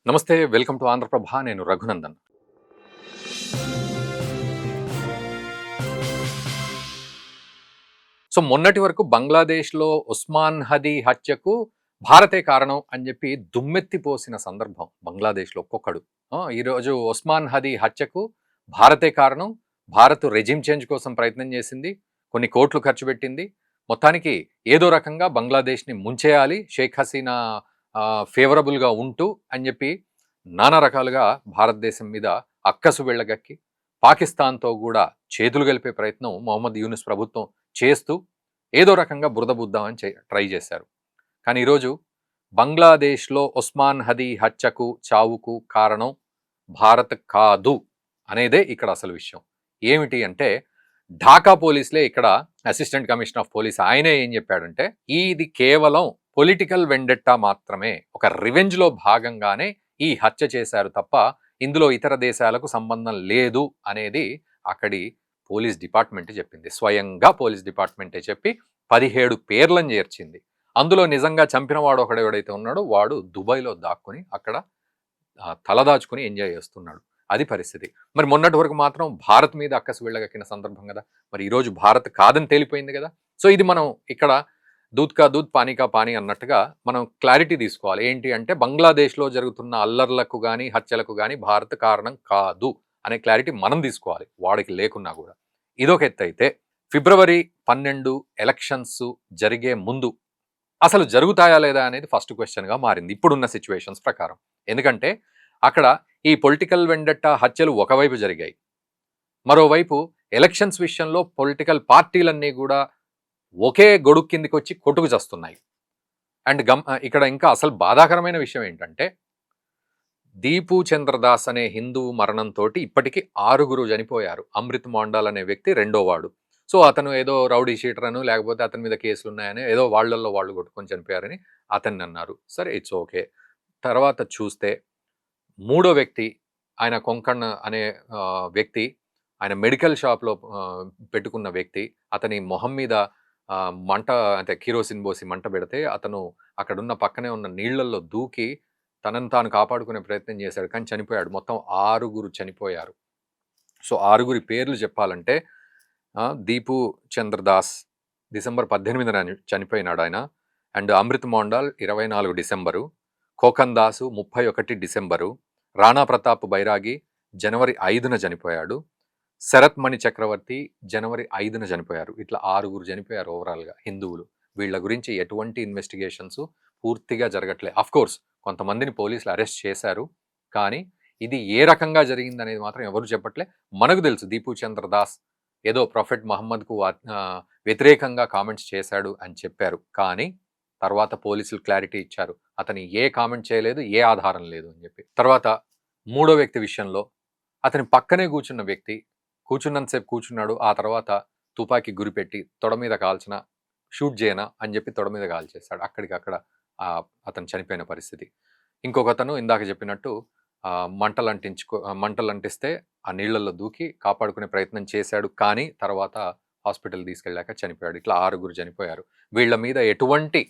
నమస్తే. Welcome to Andhra Prabha. నేను Raghunandan. So, మొన్నటి వరకు బంగ్లాదేశ్‌లో ఉస్మాన్ హదీ హత్యకు భారతే కారణం అని చెప్పి దుమ్మెత్తిపోసిన సందర్భం బంగ్లాదేశ్‌లో ఒక్కొక్కడు. ఈరోజు ఉస్మాన్ హదీ హత్యకు భారతే కారణం. భారత్ రెజిమ్ చేంజ్ కోసం ప్రయత్నం చేసింది. కొన్ని కోట్లు ఖర్చు పెట్టింది. మొత్తానికి ఏదో రకంగా బంగ్లాదేశ్‌ని ముంచేయాలి. షేక్ హసీనా ఫేవరబుల్‌గా ఉంటూ అని చెప్పి నానా రకాలుగా భారతదేశం మీద అక్కసు వెళ్ళగక్కి పాకిస్తాన్‌తో కూడా చేతులు కలిపే ప్రయత్నం మొహమ్మద్ యూనుస్ ప్రభుత్వం చేస్తూ ఏదో రకంగా బురద బుద్దామని ట్రై చేశారు. కానీ ఈరోజు బంగ్లాదేశ్‌లో ఉస్మాన్ హదీ హత్యకు, చావుకు కారణం భారత్ కాదు అనేదే ఇక్కడ అసలు విషయం. ఏమిటి అంటే ఢాకా పోలీసులే ఇక్కడ అసిస్టెంట్ కమిషనర్ ఆఫ్ పోలీస్ ఆయనే ఏం చెప్పాడంటే ఇది కేవలం పొలిటికల్ వెండెట్టా మాత్రమే. ఒక రివెంజ్‌లో భాగంగానే ఈ హత్య చేశారు తప్ప ఇందులో ఇతర దేశాలకు సంబంధం లేదు అనేది అక్కడి పోలీస్ డిపార్ట్మెంట్ చెప్పింది. స్వయంగా పోలీస్ డిపార్ట్మెంటే చెప్పి 17 పేర్లను చేర్చింది. అందులో నిజంగా చంపిన వాడు ఎవడైతే ఉన్నాడో వాడు దుబాయ్‌లో దాక్కుని అక్కడ తలదాచుకుని ఎంజాయ్ చేస్తున్నాడు. అది పరిస్థితి. మరి మొన్నటి వరకు మాత్రం భారత్ మీద అక్కసు వెళ్ళగక్కిన సందర్భం కదా. మరి ఈరోజు భారత్ కాదని తేలిపోయింది కదా. సో ఇది మనం ఇక్కడ దూద్ కా దూద్ పానీ కా పానీ అన్నట్టుగా మనం క్లారిటీ తీసుకోవాలి. ఏంటి అంటే బంగ్లాదేశ్‌లో జరుగుతున్న అల్లర్లకు గానీ, హత్యలకు గానీ భారత్ కారణం కాదు అనే క్లారిటీ మనం తీసుకోవాలి, వాడికి లేకున్నా కూడా. ఇదొక ఎత్తైతే ఫిబ్రవరి 12 ఎలక్షన్స్ జరిగే ముందు అసలు జరుగుతాయా లేదా అనేది ఫస్ట్ క్వశ్చన్‌గా మారింది ఇప్పుడున్న సిచ్యువేషన్స్ ప్రకారం. ఎందుకంటే అక్కడ ఈ పొలిటికల్ వెండెట్టా హత్యలు ఒకవైపు జరిగాయి. మరోవైపు ఎలక్షన్స్ విషయంలో పొలిటికల్ పార్టీలన్నీ కూడా ఒకే గొడుగు కిందికి వచ్చి కొట్టుకు చస్తున్నాయి. అండ్ ఇక్కడ ఇంకా అసలు బాధాకరమైన విషయం ఏంటంటే దీపు చంద్రదాస్ అనే హిందువు మరణంతో ఇప్పటికీ 6 చనిపోయారు. అమృత్ మాండాల్ అనే వ్యక్తి రెండో వాడు. సో అతను ఏదో రౌడీ షీటర్ అను లేకపోతే అతని మీద కేసులు ఉన్నాయని ఏదో వాళ్ళల్లో వాళ్ళు కొట్టుకొని చనిపోయారని అతన్ని అన్నారు. సరే, ఇట్స్ ఓకే. తర్వాత చూస్తే మూడో వ్యక్తి ఆయన కొంకణ్ అనే వ్యక్తి, ఆయన మెడికల్ షాప్లో పెట్టుకున్న వ్యక్తి, అతని మొహం మీద మంట అంటే కిరోసిన్ పోసి మంట పెడితే అతను అక్కడున్న పక్కనే ఉన్న నీళ్లలో దూకి తనను తాను కాపాడుకునే ప్రయత్నం చేశాడు, కానీ చనిపోయాడు. మొత్తం 6 చనిపోయారు. సో 6 పేర్లు చెప్పాలంటే దీపు చంద్రదాస్ డిసెంబర్ 18 చనిపోయినాడు ఆయన. And Amrit Mandal 24 December, Khokhan Das 31 December, Rana Pratap Bairagi జనవరి 5న చనిపోయాడు, శరత్ మణి చక్రవర్తి జనవరి 5న చనిపోయారు. ఇట్లా 6 చనిపోయారు ఓవరాల్గా హిందువులు. వీళ్ళ గురించి ఎటువంటి ఇన్వెస్టిగేషన్స్ పూర్తిగా జరగట్లేదు. అఫ్కోర్స్ కొంతమందిని పోలీసులు అరెస్ట్ చేశారు, కానీ ఇది ఏ రకంగా జరిగింది అనేది మాత్రం ఎవరు చెప్పట్లే. మనకు తెలుసు దీపు చంద్రదాస్ ఏదో ప్రొఫెట్ మహమ్మద్కు వ్యతిరేకంగా కామెంట్స్ చేశాడు అని చెప్పారు, కానీ తర్వాత పోలీసులు క్లారిటీ ఇచ్చారు అతను ఏ కామెంట్ చేయలేదు, ఏ ఆధారం లేదు అని చెప్పి. తర్వాత మూడో వ్యక్తి విషయంలో అతని పక్కనే కూర్చున్న వ్యక్తి కూర్చున్నంతసేపు కూర్చున్నాడు, ఆ తర్వాత తుపాకీ గురిపెట్టి తొడ మీద కాల్చిన, షూట్ చేయనా అని చెప్పి తొడ మీద కాల్చేశాడు. అక్కడికక్కడ అతను చనిపోయిన పరిస్థితి. ఇంకొకతను ఇందాక చెప్పినట్టు మంటలు అంటిస్తే ఆ నీళ్లలో దూకి కాపాడుకునే ప్రయత్నం చేశాడు, కానీ తర్వాత హాస్పిటల్ తీసుకెళ్ళాక చనిపోయాడు. ఇట్లా 6 చనిపోయారు. వీళ్ళ మీద ఎటువంటి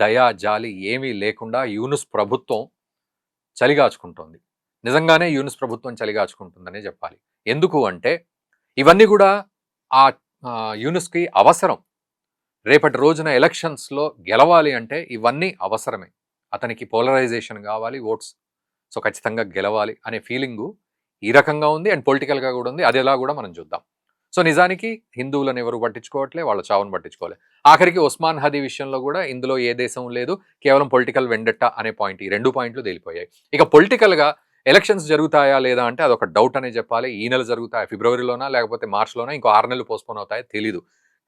దయా జాలి ఏమీ లేకుండా యూనుస్ ప్రభుత్వం చలిగాచుకుంటోంది. నిజంగానే యూనుస్ ప్రభుత్వం చలిగాచుకుంటుందనే చెప్పాలి. ఎందుకు అంటే ఇవన్నీ కూడా ఆ యూనుస్కి అవసరం. రేపటి రోజున ఎలక్షన్స్లో గెలవాలి అంటే ఇవన్నీ అవసరమే. అతనికి పోలరైజేషన్ కావాలి, ఓట్స్. సో ఖచ్చితంగా గెలవాలి అనే ఫీలింగు ఈ రకంగా ఉంది. అండ్ పొలిటికల్గా కూడా ఉంది. అది ఎలా కూడా మనం చూద్దాం. సో నిజానికి హిందువులను ఎవరు పట్టించుకోవట్లే, వాళ్ళ చావును పట్టించుకోవాలి. ఆఖరికి ఉస్మాన్ హదీ విషయంలో కూడా ఇందులో ఏ దేశం లేదు, కేవలం పొలిటికల్ వెండెట్టా అనే పాయింట్, ఈ 2 పాయింట్లు తేలిపోయాయి. ఇక పొలిటికల్గా ఎలక్షన్స్ జరుగుతాయా లేదా అంటే అదొక డౌట్ అనే చెప్పాలి. ఈ నెల జరుగుతాయా, ఫిబ్రవరిలోనా లేకపోతే మార్చ్లోనా, ఇంకో 6 నెలలు పోస్ట్పోన్ అవుతాయో తెలీదు.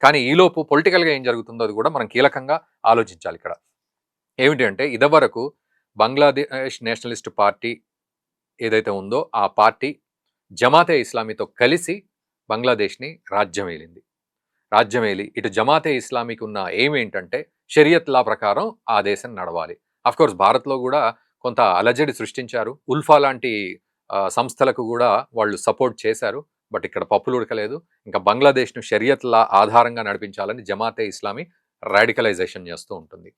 కానీ ఈలోపు పొలిటికల్గా ఏం జరుగుతుందో అది కూడా మనం కీలకంగా ఆలోచించాలి. ఇక్కడ ఏమిటి అంటే ఇదివరకు బంగ్లాదేశ్ నేషనలిస్ట్ పార్టీ ఏదైతే ఉందో ఆ పార్టీ జమాతే ఇస్లామీతో కలిసి బంగ్లాదేశ్ని రాజ్యం ఏలి ఇటు జమాతే ఇస్లామీకి ఉన్న ఎయిమ్ ఏంటంటే షరియత్ లా ప్రకారం ఆ దేశం నడవాలి. అఫ్కోర్స్ భారత్లో కూడా కొంత అలజడి సృష్టించారు. ఉల్ఫా లాంటి సంస్థలకు కూడా వాళ్ళు సపోర్ట్ చేశారు. బట్ ఇక్కడ పప్పులు ఉడకలేదు. ఇంకా బంగ్లాదేశ్ను షరియత్ లా ఆధారంగా నడిపించాలని జమాతే ఇస్లామీ రాడికలైజేషన్ చేస్తూ ఉంటుంది.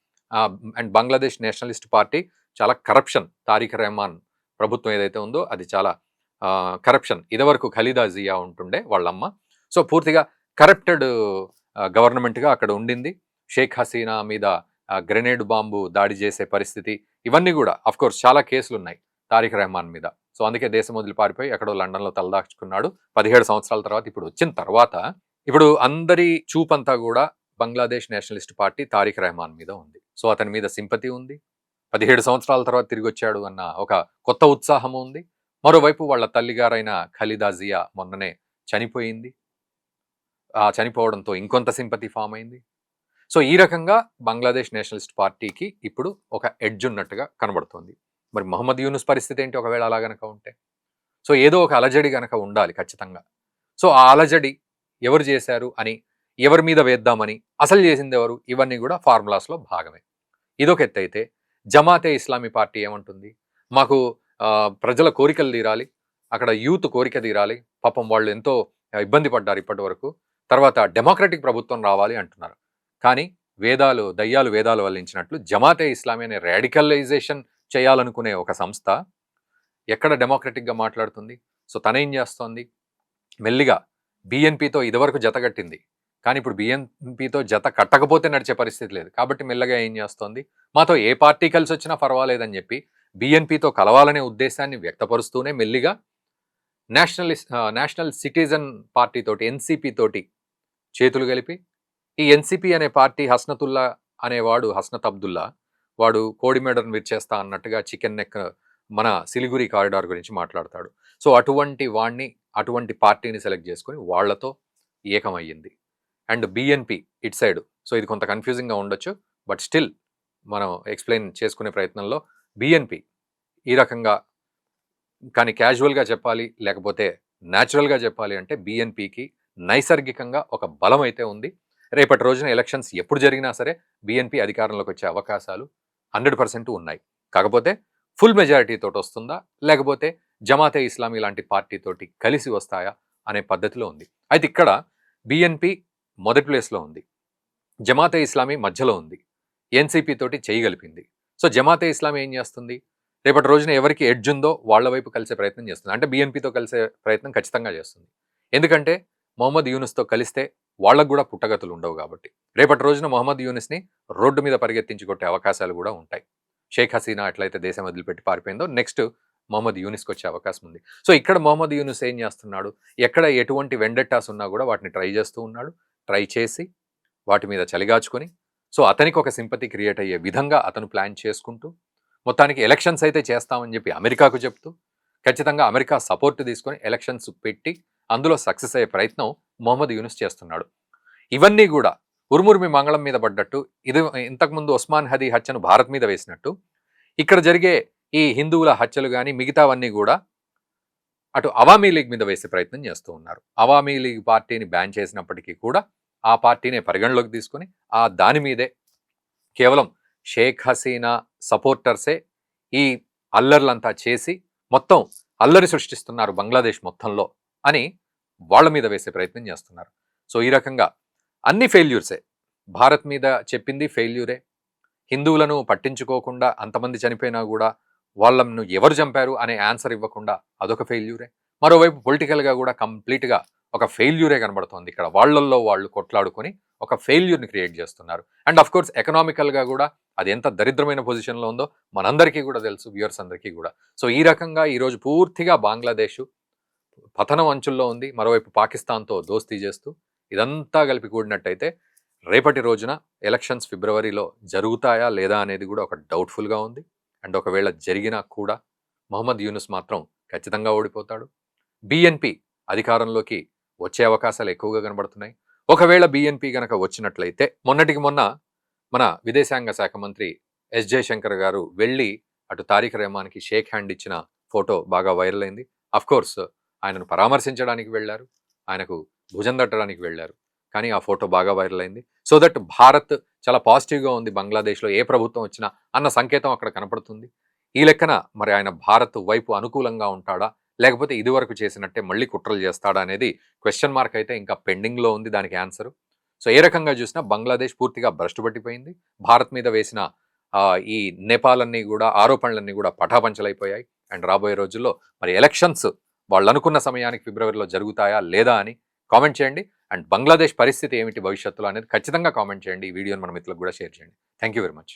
అండ్ బంగ్లాదేశ్ నేషనలిస్ట్ పార్టీ చాలా కరప్షన్. తారిక్ రెహమాన్ ప్రభుత్వం ఏదైతే ఉందో అది చాలా కరప్షన్. ఇదివరకు ఖలీదా జియా ఉంటుండే వాళ్ళమ్మ. సో పూర్తిగా కరప్టెడ్ గవర్నమెంట్గా అక్కడ ఉండింది. షేక్ హసీనా మీద గ్రెనేడ్ బాంబు దాడి చేసే పరిస్థితి, ఇవన్నీ కూడా కోర్స్ చాలా కేసులు ఉన్నాయి తారిక్ రెహమాన్ మీద. సో అందుకే దేశం వదిలి పారిపోయి ఎక్కడో లండన్లో తలదాచుకున్నాడు. 17 సంవత్సరాల తర్వాత ఇప్పుడు వచ్చిన తర్వాత ఇప్పుడు అందరి చూపంతా కూడా బంగ్లాదేశ్ నేషనలిస్ట్ పార్టీ తారిక్ రెహమాన్ మీద ఉంది. సో అతని మీద సింపతి ఉంది. 17 సంవత్సరాల తర్వాత తిరిగి వచ్చాడు అన్న ఒక కొత్త ఉత్సాహం ఉంది. మరోవైపు వాళ్ళ తల్లిగారైన ఖలీదా జియా మొన్ననే చనిపోయింది. చనిపోవడంతో ఇంకొంత సింపతి ఫామ్ అయింది. సో ఈ రకంగా బంగ్లాదేశ్ నేషనలిస్ట్ పార్టీకి ఇప్పుడు ఒక ఎడ్జ్ ఉన్నట్టుగా కనబడుతుంది. మరి మొహమ్మద్ యూనుస్ పరిస్థితి ఏంటి ఒకవేళ అలా గనక ఉంటే? సో ఏదో ఒక అలజడి గనక ఉండాలి ఖచ్చితంగా. సో ఆ అలజడి ఎవరు చేశారు అని, ఎవరి మీద వేద్దామని, అసలు చేసింది ఎవరు, ఇవన్నీ కూడా ఫార్ములాస్లో భాగమే. ఇదొక ఎత్తైతే జమాతే ఇస్లామీ పార్టీ ఏమంటుంది? మాకు ప్రజల కోరికలు తీరాలి, అక్కడ యూత్ కోరిక తీరాలి, పాపం వాళ్ళు ఎంతో ఇబ్బంది పడ్డారు ఇప్పటి వరకు, తర్వాత డెమోక్రటిక్ ప్రభుత్వం రావాలి అంటున్నారు. కానీ దయ్యాలు వేదాలు వల్లించినట్లు జమాతే ఇస్లామీ అనే రాడికలైజేషన్ చేయాలనుకునే ఒక సంస్థ ఎక్కడ డెమోక్రటిక్గా మాట్లాడుతుంది? సో తనేం చేస్తోంది? మెల్లిగా బిఎన్పితో ఇదివరకు జతగట్టింది, కానీ ఇప్పుడు బిఎన్పితో జత కట్టకపోతే నడిచే పరిస్థితి లేదు. కాబట్టి మెల్లగా ఏం చేస్తోంది? మాతో ఏ పార్టీ కలిసి వచ్చినా పర్వాలేదని చెప్పి బిఎన్పితో కలవాలనే ఉద్దేశాన్ని వ్యక్తపరుస్తూనే మెల్లిగా నేషనల్ సిటిజన్ పార్టీ తోటి, ఎన్సిపి తోటి చేతులు కలిపి, ఈ ఎన్సిపి అనే పార్టీ హస్నతుల్లా అనేవాడు, హస్నత్ అబ్దుల్లా, వాడు కోడిమెడను విరిచేస్తా అన్నట్టుగా చికెన్ నెక్ మన సిలిగురి కారిడార్ గురించి మాట్లాడతాడు. సో అటువంటి వాణ్ణి, అటువంటి పార్టీని సెలెక్ట్ చేసుకొని వాళ్లతో ఏకమయ్యింది. And BNP it side, so ఇది కొంత కన్ఫ్యూజింగ్గా ఉండొచ్చు, బట్ స్టిల్ మనం ఎక్స్ప్లెయిన్ చేసుకునే ప్రయత్నంలో బిఎన్పి ఈ రకంగా, కానీ క్యాజువల్గా చెప్పాలి లేకపోతే న్యాచురల్గా చెప్పాలి అంటే బిఎన్పికి నైసర్గికంగా ఒక బలం అయితే ఉంది. రేపటి రోజున ఎలక్షన్స్ ఎప్పుడు జరిగినా సరే బిఎన్పి అధికారంలోకి వచ్చే అవకాశాలు 100% ఉన్నాయి. కాకపోతే ఫుల్ మెజారిటీ తోటి వస్తుందా, లేకపోతే జమాతే ఇస్లామీ లాంటి పార్టీ తోటి కలిసి వస్తాయా అనే పద్ధతిలో ఉంది. అయితే ఇక్కడ బిఎన్పి మొదటి ప్లేస్లో ఉంది, జమాతే ఇస్లామీ మధ్యలో ఉంది, ఎన్సిపి తోటి చేయగలిపింది. సో జమాతే ఇస్లామీ ఏం చేస్తుంది? రేపటి రోజున ఎవరికి ఎడ్జ్ ఉందో వాళ్ళ వైపు కలిసే ప్రయత్నం చేస్తుంది. అంటే బిఎన్పితో కలిసే ప్రయత్నం ఖచ్చితంగా చేస్తుంది. ఎందుకంటే మొహమ్మద్ యూనుస్తో కలిస్తే వాళ్ళకు కూడా పుట్టగతులు ఉండవు కాబట్టి. రేపటి రోజున మొహమ్మద్ యూనుస్ని రోడ్డు మీద పరిగెత్తించి కొట్టే అవకాశాలు కూడా ఉంటాయి. షేక్ హసీనా ఎట్లయితే దేశం వదిలిపెట్టి పారిపోయిందో, నెక్స్ట్ మొహమ్మద్ యూనుస్కి వచ్చే అవకాశం ఉంది. సో ఇక్కడ మొహమ్మద్ యూనుస్ ఏం చేస్తున్నాడు? ఎక్కడ ఎటువంటి వెండెట్టాస్ ఉన్నా కూడా వాటిని ట్రై చేస్తూ ఉన్నాడు. ట్రై చేసి వాటి మీద చలిగాచుకొని, సో అతనికి ఒక సింపతి క్రియేట్ అయ్యే విధంగా అతను ప్లాన్ చేసుకుంటూ, మొత్తానికి ఎలక్షన్స్ అయితే చేస్తామని చెప్పి అమెరికాకు చెప్తూ, ఖచ్చితంగా అమెరికా సపోర్ట్ తీసుకొని ఎలక్షన్స్ పెట్టి అందులో సక్సెస్ అయ్యే ప్రయత్నం మొహమ్మద్ యూనుస్ చేస్తున్నాడు. ఇవన్నీ కూడా ఉరుమురిమి మంగళం మీద పడ్డట్టు, ఇది ఇంతకుముందు ఉస్మాన్ హదీ హత్యను భారత్ మీద వేసినట్టు, ఇక్కడ జరిగే ఈ హిందువుల హత్యలు కానీ మిగతావన్నీ కూడా అటు అవామీ లీగ్ మీద వేసే ప్రయత్నం చేస్తూ ఉన్నారు. అవామీ లీగ్ పార్టీని బ్యాన్ చేసినప్పటికీ కూడా ఆ పార్టీనే పరిగణలోకి తీసుకొని దాని మీదే కేవలం షేక్ హసీనా సపోర్టర్సే ఈ అల్లర్లంతా చేసి మొత్తం అల్లరి సృష్టిస్తున్నారు బంగ్లాదేశ్ మొత్తంలో అని వాళ్ళ మీద వేసే ప్రయత్నం చేస్తున్నారు. సో ఈ రకంగా అన్ని ఫెయిల్యూర్సే. భారత్ మీద చెప్పింది ఫెయిల్యూరే. హిందువులను పట్టించుకోకుండా అంతమంది చనిపోయినా కూడా వాళ్ళను ఎవరు చంపారు అనే ఆన్సర్ ఇవ్వకుండా అదొక ఫెయిల్యూరే. మరోవైపు పొలిటికల్గా కూడా కంప్లీట్గా ఒక ఫెయిల్యూరే కనబడుతోంది. ఇక్కడ వాళ్ళల్లో వాళ్ళు కొట్లాడుకొని ఒక ఫెయిల్యూర్ని క్రియేట్ చేస్తున్నారు. అండ్ అఫ్ కోర్స్ ఎకనామికల్గా కూడా అది ఎంత దరిద్రమైన పొజిషన్లో ఉందో మనందరికీ కూడా తెలుసు, వ్యూవర్స్ అందరికీ కూడా. సో ఈ రకంగా ఈరోజు పూర్తిగా బంగ్లాదేశ్ పతనం అంచుల్లో ఉంది. మరోవైపు పాకిస్తాన్తో దోస్తీ చేస్తూ ఇదంతా కలిపి కూడినట్టయితే రేపటి రోజున ఎలక్షన్స్ ఫిబ్రవరిలో జరుగుతాయా లేదా అనేది కూడా ఒక డౌట్ఫుల్గా ఉంది. అండ్ ఒకవేళ జరిగినా కూడా మొహమ్మద్ యూనుస్ మాత్రం ఖచ్చితంగా ఓడిపోతాడు. బిఎన్పి అధికారంలోకి వచ్చే అవకాశాలు ఎక్కువగా కనబడుతున్నాయి. ఒకవేళ బిఎన్పి కనుక వచ్చినట్లయితే, మొన్నటికి మొన్న మన విదేశాంగ శాఖ మంత్రి ఎస్ జయశంకర్ గారు వెళ్ళి అటు తారిక్ రెహమాన్కి షేక్ హ్యాండ్ ఇచ్చిన ఫోటో బాగా వైరల్ అయింది. అఫ్ కోర్స్ ఆయనను పరామర్శించడానికి వెళ్ళారు, ఆయనకు భుజం తట్టడానికి వెళ్ళారు, కానీ ఆ ఫోటో బాగా వైరల్ అయింది. సో దట్ భారత్ చాలా పాజిటివ్గా ఉంది, బంగ్లాదేశ్లో ఏ ప్రభుత్వం వచ్చినా అన్న సంకేతం అక్కడ కనపడుతుంది. ఈ లెక్కన మరి ఆయన భారత్ వైపు అనుకూలంగా ఉంటాడా, లేకపోతే ఇదివరకు చేసినట్టే మళ్ళీ కుట్రలు చేస్తాడా అనేది క్వశ్చన్ మార్క్ అయితే ఇంకా పెండింగ్లో ఉంది దానికి ఆన్సరు. సో ఏ రకంగా చూసినా బంగ్లాదేశ్ పూర్తిగా భ్రష్టు పట్టిపోయింది. భారత్ మీద వేసిన ఈ నేపాలన్నీ కూడా ఆరోపణలన్నీ కూడా పటాపంచలైపోయాయి. అండ్ రాబోయే రోజుల్లో మరి ఎలక్షన్స్ వాళ్ళు అనుకున్న సమయానికి ఫిబ్రవరిలో జరుగుతాయా లేదా అని కామెంట్ చేయండి. అండ్ బంగ్లాదేశ్ పరిస్థితి ఏమిటి భవిష్యత్తులో అనేది ఖచ్చితంగా కామెంట్ చేయండి. ఈ వీడియోని మన మిత్రులకు కూడా షేర్ చేయండి. Thank you very much.